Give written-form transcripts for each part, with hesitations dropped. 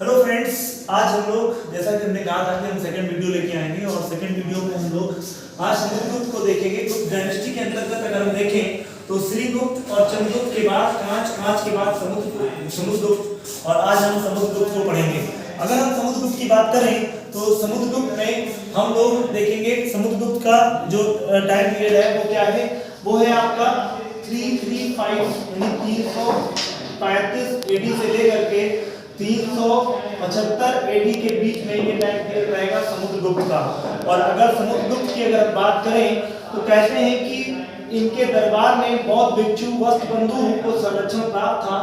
Hello friends, आज हम लोग जैसा कि हमने कहा था कि हम सेकंड वीडियो लेके आएंगे और सेकंड वीडियो में हम लोग आज समुद्रगुप्त को देखेंगे। गुप्त डायनेस्टी के अंतर्गत अगर हम देखें तो श्रीगुप्त और चंद्रगुप्त के बाद कांच के बाद समुद्रगुप्त और आज हम समुद्रगुप्त को पढ़ेंगे। अगर हम समुद्रगुप्त की बात करें तो समुद्रगुप्त में हम लोग देखेंगे समुद्रगुप्त का जो टाइम पीरियड है वो क्या है, वो है आपका 335 यानी 335 एडी से लेकर के 375 एडी के बीच में ये टाइम पीरियड रहेगा समुद्रगुप्त का। और अगर समुद्रगुप्त की अगर बात करें तो कहते हैं कि इनके दरबार में बौद्ध भिक्षु वस्त्रबंधु को संरक्षण प्राप्त था।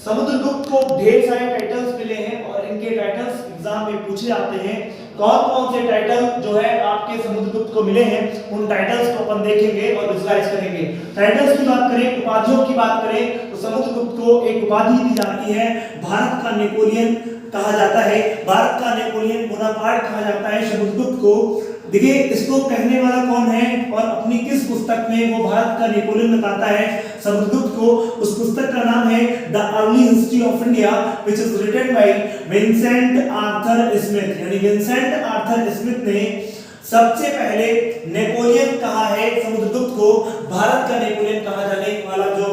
समुद्रगुप्त को ढेर सारे टाइटल्स मिले हैं और इनके टाइटल्स एग्जाम में पूछे जाते हैं। कौन कौन से टाइटल जो है आपके समुद्रगुप्त को मिले हैं उन टाइटल्स को अपन देखेंगे और विजुलाइज करेंगे। टाइटल्स की बात करें, उपाधियों की बात करें तो समुद्रगुप्त को एक उपाधि दी जाती है, भारत का नेपोलियन कहा जाता है। भारत का नेपोलियन बोनापार्ट कहा जाता है समुद्रगुप्त को। देखिए इसको कहने वाला कौन है और अपनी किस पुस्तक में वो भारत का नेपोलियन बताता है समुद्रगुप्त को। उस पुस्तक का नाम है the early history of India which is written by Vincent Arthur Smith. यानी विंसेंट आर्थर स्मिथ ने सबसे पहले नेपोलियन कहा है समुद्रगुप्त को। भारत का नेपोलियन कहा जाने वाला जो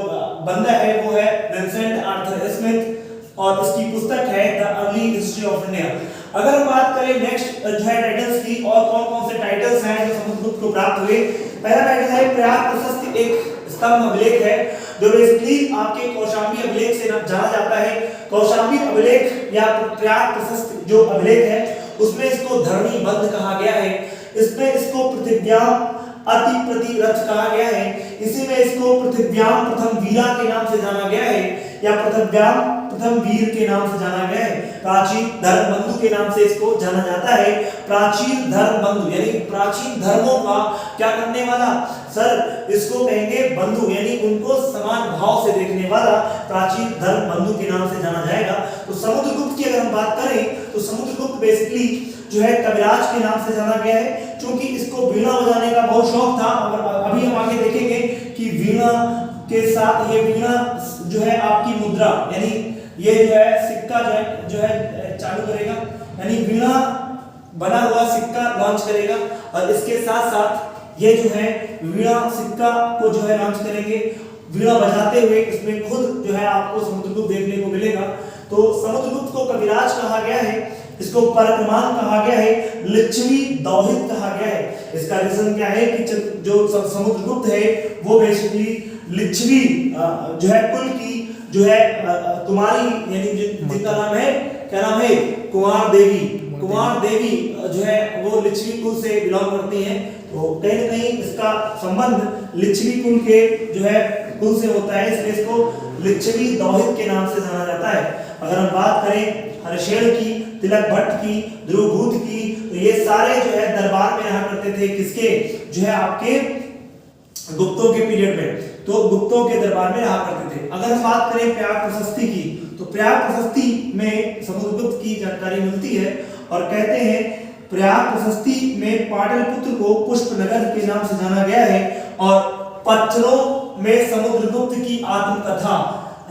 बंदा है वो है विंसेंट आर्थर स्मिथ और इसकी पुस्तक है the early history of India. अगर हम बात करें नेक्स्ट जो है टाइटल्स की और कौन-कौन से टाइटल्स हैं जो समुद्रगुप्त को प्राप्त हुए। पहला टाइटल है प्रयाग प्रशस्ति, एक स्तंभ अभिलेख है जो बेसिकली आपके कौशाम्बी अभिलेख से जाना जाता है। कौशाम्बी अभिलेख या प्रयाग प्रशस्ति जो अभिलेख है उसमें इसको धरणी बंध कहा गया है। इसमें इसको पृथ्व्याम अति प्रतिरथ कहा गया है। इसी में इसको पृथ्व्याम प्रथम वीरा के नाम से जाना गया है या पृथ्व्याम प्रथम वीर के नाम से जाना गया है। प्राचीन धर्म बंधु के नाम से इसको जाना जाता है। प्राचीन धर्म बंधु यानी प्राचीन धर्मों का क्या करने वाला, सर इसको कहेंगे बंधु यानी उनको समान भाव से देखने वाला प्राचीन धर्म बंधु के नाम से जाना जाएगा। तो समुद्रगुप्त की अगर हम बात करें तो समुद्रगुप्त बेसिकली जो है कविराज के नाम से जाना गया है क्योंकि इसको वीणा बजाने का बहुत शौक था। और अभी हम आगे देखेंगे कि वीणा के साथ ये वीणा जो है आपकी मुद्रा यानी ये जो है सिक्का जो है चालू करेगा यानी वीणा बना हुआ सिक्का लॉन्च करेगा और इसके साथ साथ ये जो है वीणा सिक्का को जो है लॉन्च करेंगे वीणा बजाते हुए। इसमें खुद जो है आपको समुद्रगुप्त देखने को मिलेगा। तो समुद्रगुप्त को कविराज कहा गया है, इसको परकमान कहा गया है, लिच्छवी दौहित कहा गया है। इसका रीजन क्या है कि जो समुद्रगुप्त है वो बेसिकली लिच्छवी जो है कुल की जो है कुमारी यानी जिनका नाम है क्या नाम है कुमार देवी। कुमार देवी जो है वो लिच्छवी कुल से बिलोंग करती हैं। तो कहीं ना कहीं इसका संबंध लिच्छवी कुल के जो है कुल से होता है, इसलिए इसको लिच्छवी दौहित के नाम से जाना जाता है। अगर हम बात करें हर्षेण की, तिलक भट्ट की, ध्रुवभूत की, तो ये सारे जो है दरबार में रहा करते थे किसके, जो है आपके गुप्तों के पीरियड में। तो गुप्तों के दरबार में रहा करते थे। अगर हम बात करें प्रयाग प्रशस्ति की तो प्रयाग प्रशस्ति में समुद्रगुप्त की जानकारी मिलती है और कहते हैं प्रयाग प्रशस्ति में पाटलिपुत्र को पुष्पनगर के नाम से जाना गया है और पत्थरों में समुद्रगुप्त की आत्मकथा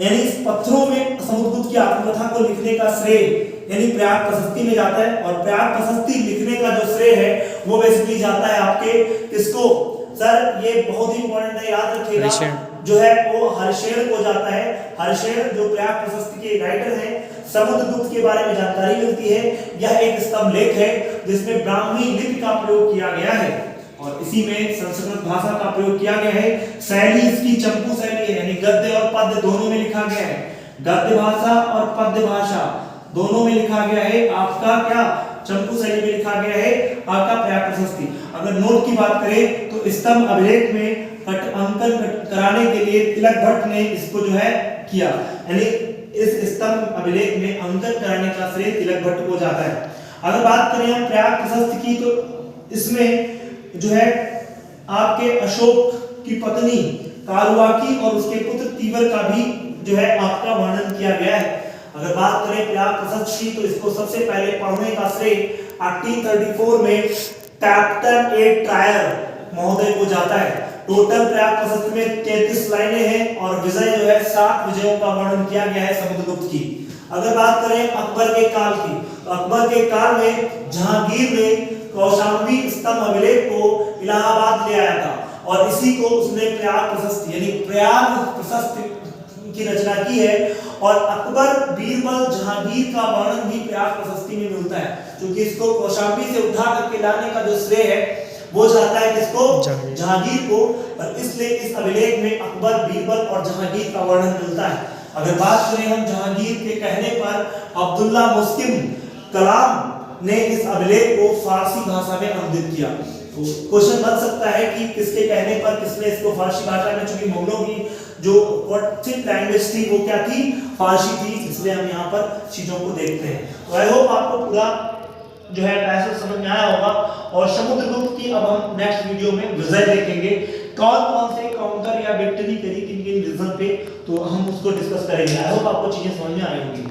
यानी पत्थरों में समुद्रगुप्त की आत्मकथा को लिखने का श्रेय यानी प्रयाग प्रशस्ति में जाता है। और प्रयाग प्रशस्ति लिखने का जो श्रेय है वो बेसिकली जाता है आपके किसको, सर ये बहुत ही इंपॉर्टेंट है, याद रखिएगा, जो है वो हर्षेण को जाता है। हर्षेण जो प्रयाग प्रशस्ति के राइटर हैं, समुद्रगुप्त के बारे में जानकारी मिलती है। यह एक स्तंभ लेख है जिसमें ब्राह्मी लिपि का प्रयोग किया गया है और इसी में संस्कृत भाषा का प्रयोग किया गया है। शैली इसकी चंपू शैली है यानी गद्य और पद्य दोनों में लिखा गया है। गद्य भाषा और पद्य भाषा दोनों में लिखा गया है। आपका क्या चंपू शैली में लिखा गया है आपका प्रयाग प्रशस्ति। अगर नोट की बात करें तो स्तंभ अभिलेख में अंकन कराने के लिए तिलक भट्ट ने इसको जो है किया यानी इस स्तंभ अभिलेख में अंकन कराने का श्रेय तिलक भट्ट को जाता है। अगर बात करें हम प्रयाग प्रशस्ति की तो इसमें जो है आपके अशोक की पत्नी कारुवाकी और उसके पुत्र तीवर का भी जो है आपका वर्णन किया गया है। अगर बात करें प्रयाग प्रशस्ति तो इसको सबसे पहले पढ़ने का श्रेय 1834 में कैप्टन ए ट्रायर महोदय को जाता है। टोटल प्रयाग प्रशस्ति में 33 लाइनें हैं और विजय जो है 7 विजयों का वर्णन किया गया है समुद्रगुप्त की। अगर बात करें अकबर के काल की, तो अकबर के काल में जहांगीर ने कौशांबी स्तंभ अभिलेख को इलाहाबाद ले आया था और इसी को उसने प्रयाग प्रशस्ति यानी प्रयाग प्रशस्ति की रचना की है। और अकबर बीरबल जहांगीर का वर्णन भी प्रयाग प्रशस्ति में मिलता है, क्योंकि इसको कौशांबी से उठा करके लाने का जो श्रेय है वो जाता है किसको, जहांगीर को, और इसलिए इस अभिलेख में अकबर बीरबल और जहांगीर का वर्णन मिलता है। अगर बात करें हम जहांगीर के कहने पर अब्दुल्ला मुस्लिम कलाम ने इस अभिलेख को फारसी भाषा में अनुदित किया। तो क्वेश्चन बन सकता है कि किसके कहने पर किसने इसको फारसी भाषा में, चूंकि मुगलों की जो क्वार्टिक लैंग्वेज थी वो क्या थी, फारसी थी, इसलिए हम यहाँ पर चीजों को देखते हैं। तो आई होप आपको पूरा जो है पैसेज समझ में आया होगा। और समुद्रगुप्त की अब हम नेक्स्ट वीडियो में विजय देखेंगे, कौन कौन से काउंटर या विक्ट्री करी किन किन रीजन पे, तो हम उसको डिस्कस करेंगे। आई होप आपको चीजें समझ में आई होंगी।